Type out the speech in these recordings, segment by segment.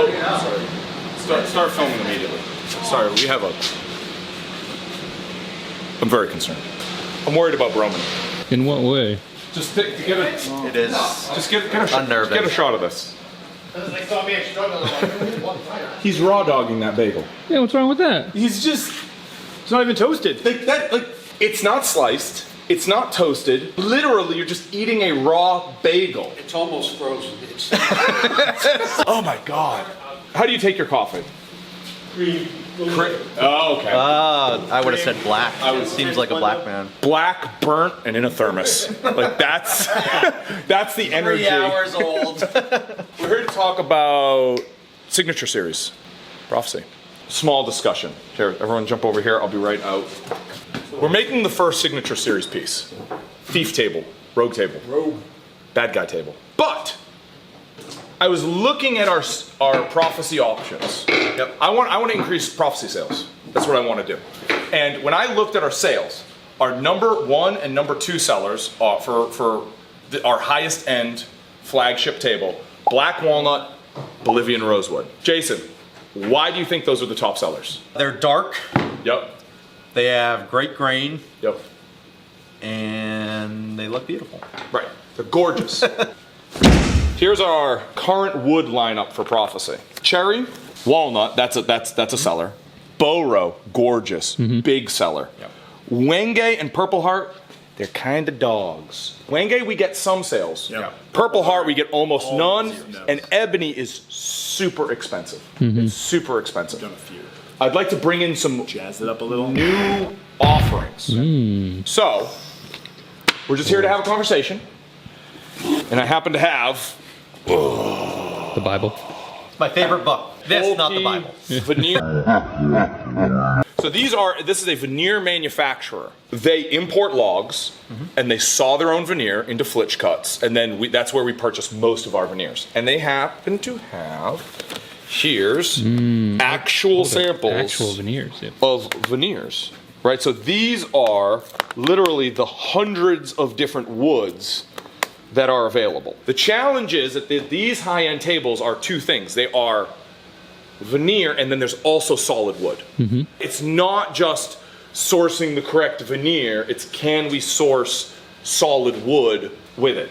sorry. Start filming immediately. Sorry, we have a... I'm very concerned. I'm worried about Broman. In what way? Just get a... It is. Just get a unnerving. Get a shot of this. He's raw dogging that bagel. Yeah, what's wrong with that? He's just, it's not even toasted. It's not sliced. It's not toasted. Literally, you're just eating a raw bagel. It's almost frozen. It's Oh my God. How do you take your coffee? Cream. Oh, okay. I would have said black. Seems like a black man. Black, burnt, and in a thermos. Like that's the energy. 3 hours old. We're here to talk about signature series, Prophecy. Small discussion. Here, everyone jump over here. I'll be right out. We're making the first signature series piece. Thief table, rogue table, bad guy table. But I was looking at our Prophecy options. Yep. I want to increase Prophecy sales. That's what I want to do. And when I looked at our sales, our number 1 and number 2 sellers for our highest end flagship table, Black Walnut, Bolivian Rosewood. Jason, why do you think those are the top sellers? They're dark. Yep. They have great grain. Yep. And they look beautiful. Right. They're gorgeous. Here's our current wood lineup for Prophecy. Cherry, walnut, that's a seller. Boro, gorgeous, big seller. Yep. Wenge and Purple Heart, they're kind of dogs. Wenge, we get some sales. Yep. Purple Heart, we get almost none. And Ebony is super expensive. It's super expensive. Done a few. I'd like to bring in some Jazz it up a little. new offerings. So, we're just here to have a conversation. And I happen to have The Bible. My favorite book. This, not the Bible. Veneer. So this is a veneer manufacturer. They import logs and they saw their own veneer into flitch cuts, and then that's where we purchase most of our veneers. And they happen to have here's actual samples Actual veneers. Yeah. of veneers. Right? So these are literally the hundreds of different woods that are available. The challenge is that these high-end tables are two things. They are veneer, and then there's also solid wood. It's not just sourcing the correct veneer, it's can we source solid wood with it.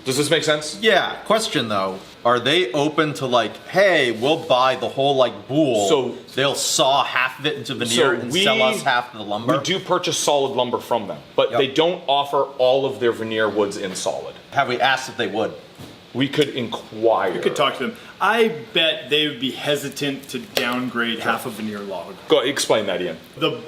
Does this make sense? Yeah, question though. Are they open to like, hey, we'll buy the whole like boule, So they'll saw half of it into veneer and sell us half of the lumber? We do purchase solid lumber from them, but they don't offer all of their veneer woods in solid. Have we asked if they would? We could inquire. You could talk to them. I bet they would be hesitant to downgrade half a veneer log. Go explain that, Ian.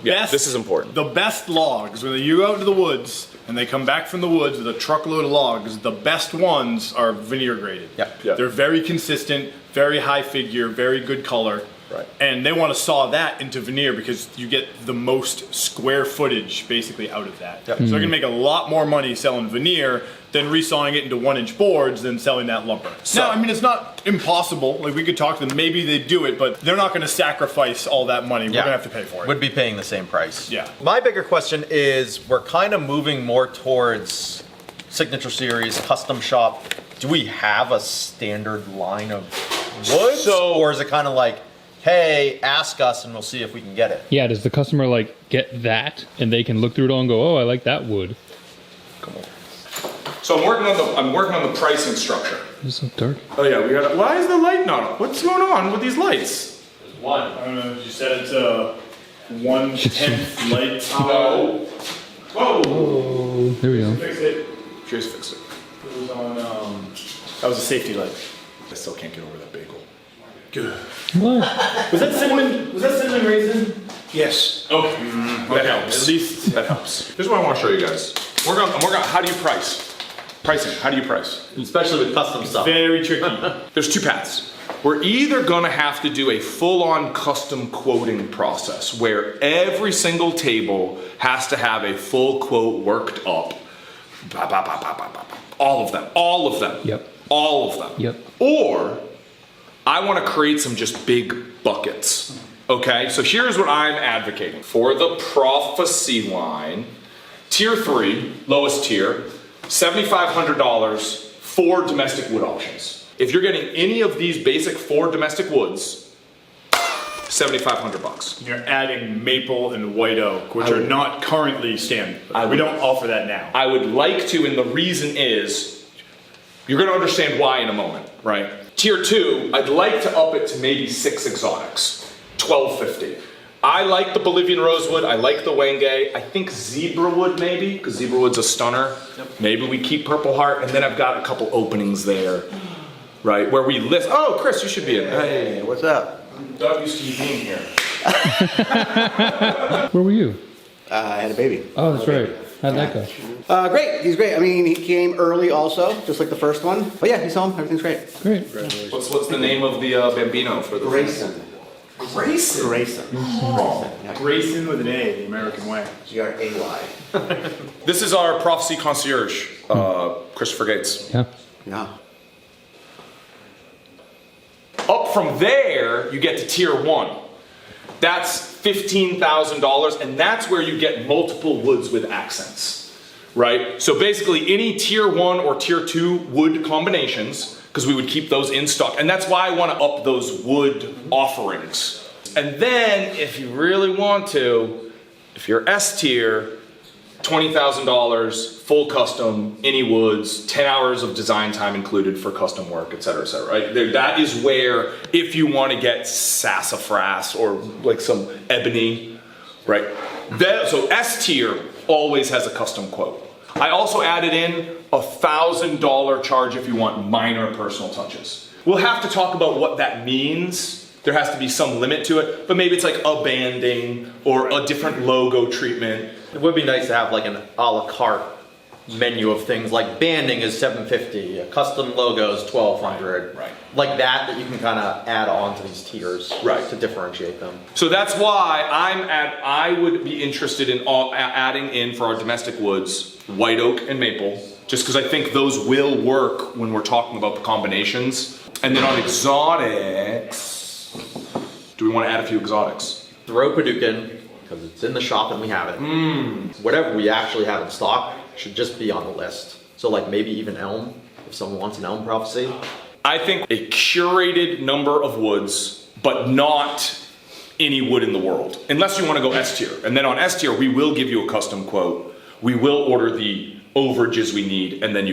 This is important. The best logs, when you go out into the woods and they come back from the woods with a truckload of logs, the best ones are veneer graded. Yep. Yeah. They're very consistent, very high figure, very good color. Right. And they want to saw that into veneer because you get the most square footage basically out of that. Yep. So they're gonna make a lot more money selling veneer than resawing it into 1-inch boards than selling that lumber. So- Now, I mean, it's not impossible. Like, we could talk to them, maybe they do it, but they're not gonna sacrifice all that money. We're gonna have to pay for it. Would be paying the same price. Yeah. My bigger question is, we're kind of moving more towards signature series, custom shop. Do we have a standard line of woods? Or is it kind of like, hey, ask us and we'll see if we can get it? Yeah, does the customer like get that and they can look through it all and go, oh, I like that wood. Come on. So I'm working on the pricing structure. It's so dark. Oh yeah, we got. Why is the light not on? What's going on with these lights? I don't know, you said it's a 1/10 light. No. Whoa. There we go. Fix it. Cheers, fix it. It was on, that was a safety light. I still can't get over that bagel. Good. What? Was that cinnamon raisin? yes. Okay. That helps. At least. That helps. Here's what I want to show you guys. I'm working on how do you price? Pricing. How do you price? Especially with custom stuff. Very tricky. There's two paths. We're either gonna have to do a full-on custom quoting process where every single table has to have a full quote worked up. All of them. Yep. All of them. Yep. Or I want to create some just big buckets. Okay, so here's what I'm advocating. For the Prophecy line, tier 3, lowest tier, $7,500 for domestic wood options. If you're getting any of these basic 4 domestic woods, $7,500. You're adding maple and white oak, which are not currently standard. We don't offer that now. I would like to, and the reason is, you're going to understand why in a moment, right? Tier 2, I'd like to up it to maybe 6 exotics, $1,250. I like the Bolivian rosewood, I like the Wenge, I think zebra wood maybe, because zebra wood's a stunner. Maybe we keep purple heart, and then I've got a couple openings there, right, where we list. Oh, Chris, you should be in there. Hey, what's up? I'm not used to you being here. Where were you? I had a baby. Oh, that's right. How'd that go? Great, he's great. I mean, he came early also, just like the first one. But yeah, he's home, everything's great. Great. What's the name of the Bambino for the Grayson. Grayson. Grayson. Grayson with an A, the American way. G-R-A-Y. This is our prophecy concierge, Christopher Gates. Yeah. Yeah. Up from there, you get to tier 1. That's $15,000, and that's where you get multiple woods with accents, right? So basically, any tier 1 or tier 2 wood combinations, because we would keep those in stock, and that's why I want to up those wood offerings. And then, if you really want to, if you're S tier, $20,000, full custom, any woods, 10 hours of design time included for custom work, et cetera, right? That is where, if you want to get sassafras or like some ebony, right? So S tier always has a custom quote. I also added in $1,000 charge if you want minor personal touches. We'll have to talk about what that means. There has to be some limit to it, but maybe it's like a banding or a different logo treatment. It would be nice to have like an a la carte menu of things, like banding is $750, custom logos $1,200, Right. like that you can kind of add on to these tiers, Right. to differentiate them. So that's why I would be interested in adding in for our domestic woods, white oak and maple, just because I think those will work when we're talking about the combinations. And then on exotics, do we want to add a few exotics? Throw Paducah because it's in the shop and we have it. Whatever we actually have in stock should just be on the list. So like maybe even elm, if someone wants an elm prophecy. I think a curated number of woods, but not any wood in the world, unless you want to go S tier. And then on S tier, we will give you a custom quote. We will order the overages we need, and then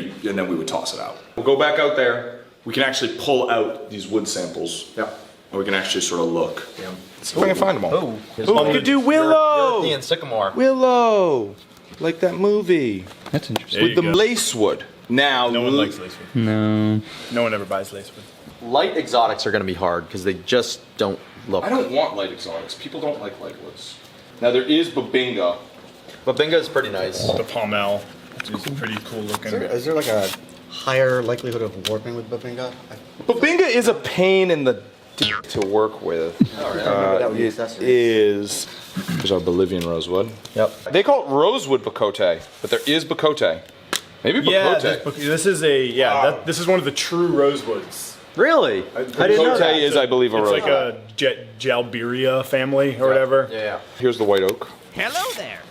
we would toss it out. We'll go back out there. We can actually pull out these wood samples. Yeah. And we can actually sort of look. Yeah. See if I can find them all. Oh, we could do willow. European sycamore. Willow, like that movie That's interesting. There with the you go. lacewood. Now, No one likes lacewood. No. No one ever buys lacewood. Light exotics are going to be hard because they just don't look. I don't want light exotics. People don't like light woods. Now there is Babinga. Babinga is pretty nice. The Palmel is pretty cool looking. Is there like a higher likelihood of warping with Babinga? Babinga is a pain in the d to work with. That would be It accessories. is. There's our Bolivian rosewood. Yep. They call it rosewood bacote, but there is bacote. Maybe Yeah, bacote. this is this is one of the true rosewoods. Really? I didn't know Bacote that. is, I believe, a It's rosewood. like a Jalberia family or whatever. Yeah. Here's the white oak. Hello there.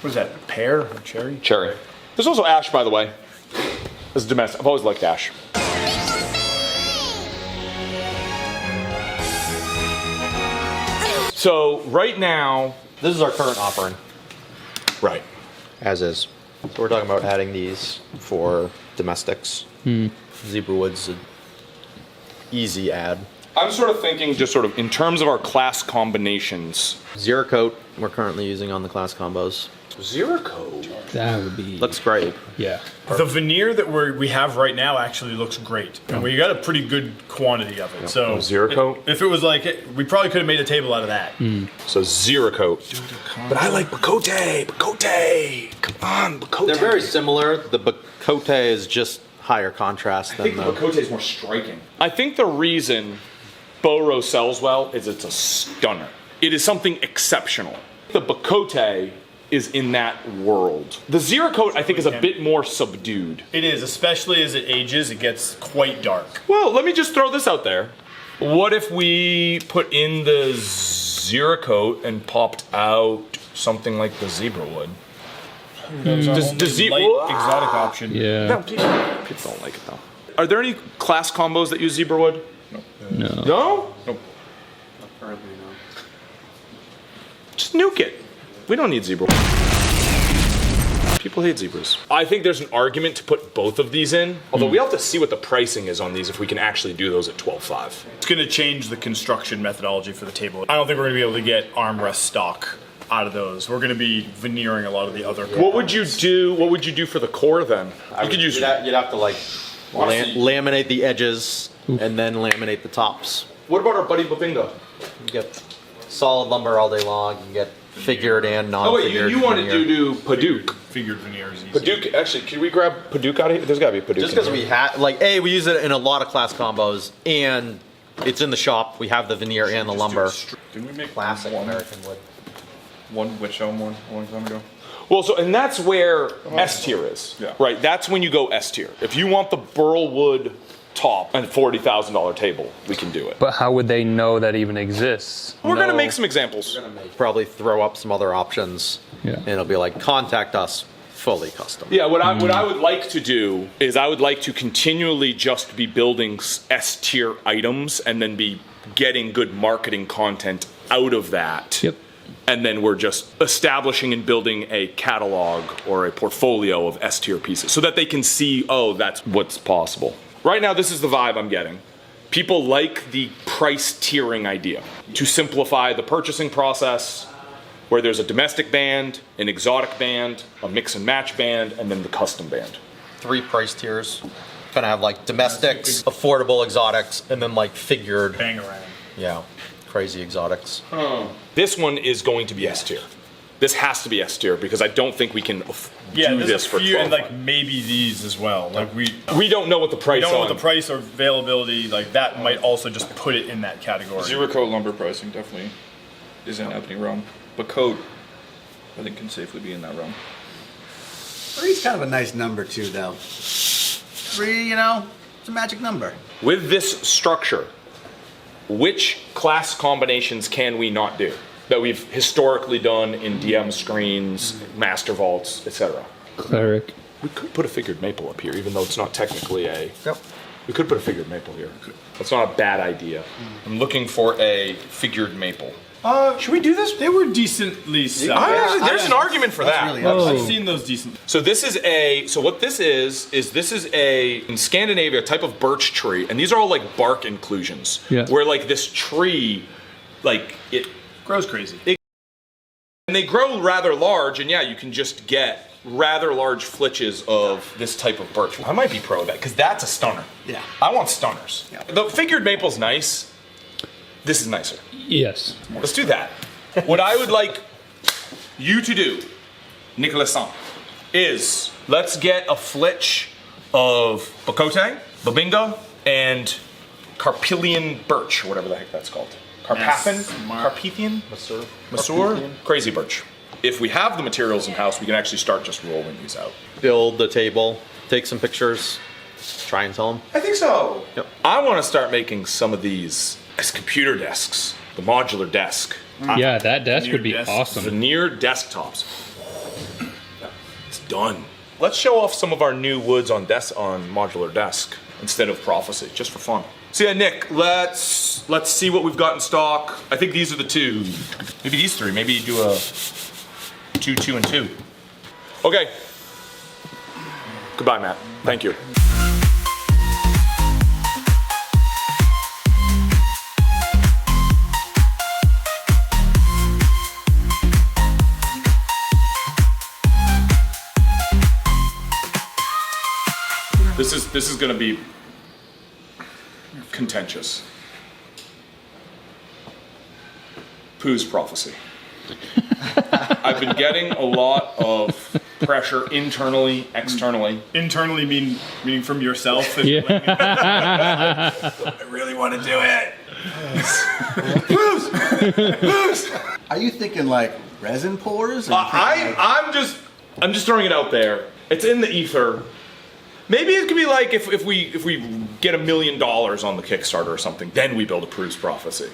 What is that? Pear or cherry? Cherry. There's also ash, by the way. This is domestic. I've always liked ash. So right now, This is our current offering, right. as is. So we're talking about adding these for domestics. Zebrawood's an easy add. I'm sort of thinking just sort of in terms of our class combinations. Zero coat we're currently using on the class combos. Zero code. That would be. Looks great. Yeah. The veneer that we have right now actually looks great, and we got a pretty good quantity of it. So Zero coat? If it was like we probably could have made a table out of that. So zero coat. But I like bacote. Bacote. Come on, bacote. They're very similar. The bacote is just higher contrast I than think the bacote is more striking. I think the reason Boro sells well is it's a stunner. It is something exceptional. The bacote is in that world. The zero coat, I think, is a bit more subdued. It is, especially as it ages, it gets quite dark. Well, let me just throw this out there. What if we put in the zero coat and popped out something like the zebra wood? Does the light exotic option. Yeah. No, people don't like it though. Are there any class combos that use zebra wood? No. No? Nope. Currently, no. Just nuke it. We don't need zebra. People hate zebras. I think there's an argument to put both of these in, although we have to see what the pricing is on these if we can actually do those at 12.5. It's going to change the construction methodology for the table. I don't think we're going to be able to get armrest stock out of those. We're going to be veneering a lot of the other. What would you do? What would you do for the core then? You could use. You'd have to like laminate the edges and then laminate the tops. What about our buddy Babinga? You get solid lumber all day long. You can get figured and Oh wait, non-figured. you wanted to do Paduk. Figured veneers. Easy. Paduk, actually, can we grab Paduk out of here? There's gotta be a Paduk. Just because we had, like, we use it in a lot of class combos, and it's in the shop. We have the veneer and the lumber. Didn't we make Classic one American wood. witch elm one a long time ago? Well, so, and that's where S tier is. Yeah. Right, that's when you go S tier. If you want the burl wood top and $40,000 table, we can do it. But how would they know that even exists? We're gonna make some examples. Probably throw up some other options. Yeah. And it'll be like, contact us, fully custom. Yeah, what I would like to do is I would like to continually just be building S tier items and then be getting good marketing content out of that. Yep. And then we're just establishing and building a catalog or a portfolio of S tier pieces so that they can see, oh, that's what's possible. Right now, this is the vibe I'm getting. People like the price tiering idea to simplify the purchasing process, where there's a domestic band, an exotic band, a mix and match band, and then the custom band. 3 price tiers. Kind of have like domestics, affordable exotics, and then like figured. Bang around. Yeah, crazy exotics. This one is going to be S tier. This has to be S tier because I don't think we can do this for 12. And like maybe these as well. Like we don't know what the price don't know on. what the price or availability. Like that might also just put it in that category. Zero coat lumber pricing definitely is in that realm, but coat I think can safely be in that realm. 3's kind of a nice number too, though. 3, it's a magic number. With this structure, which class combinations can we not do that we've historically done in DM screens, master vaults, etc.? Cleric. We could put a figured maple up here, even though it's not technically a. Yep. We could put a figured maple here. That's not a bad idea. I'm looking for a figured maple. Should we do this? They were decently set. There's an argument for that. Really I've seen those decent. So this is a. So what this is this is a in Scandinavia a type of birch tree, and these are all like bark inclusions. Yeah. Where like this tree, like it. Grows crazy. And they grow rather large, and yeah, you can just get rather large flitches of this type of birch. I might be pro of that, because that's a stunner. Yeah. I want stunners. Yeah. The figured maple's nice. This is nicer. Yes. Let's do that. What I would like you to do, Nicolas-san, is let's get a flitch of Bacote, Babinga, and Carpilian birch, or whatever the heck that's called. Carpathian? Carpathian? Masur? Crazy birch. If we have the materials in house, we can actually start just rolling these out. Build the table, take some pictures, try and sell them. I think so. Yep. I want to start making some of these as computer desks, the modular desk. Yeah, that desk would be desks. awesome. Veneer desktops. It's done. Let's show off some of our new woods on modular desk instead of prophecy, just for fun. So yeah, Nick, let's see what we've got in stock. I think these are the 2. Maybe these 3. Maybe you do a 2, 2, and 2. Okay. Goodbye, Matt. Thank you. This is going to be contentious. Pooh's prophecy. I've been getting a lot of pressure internally, externally. Internally meaning from yourself. Yeah. I really want to do it. Are you thinking like resin pours? Or you thinking I'm just throwing it out there. It's in the ether. Maybe it could be like if we get $1 million on the Kickstarter or something, then we build a Pooh's prophecy.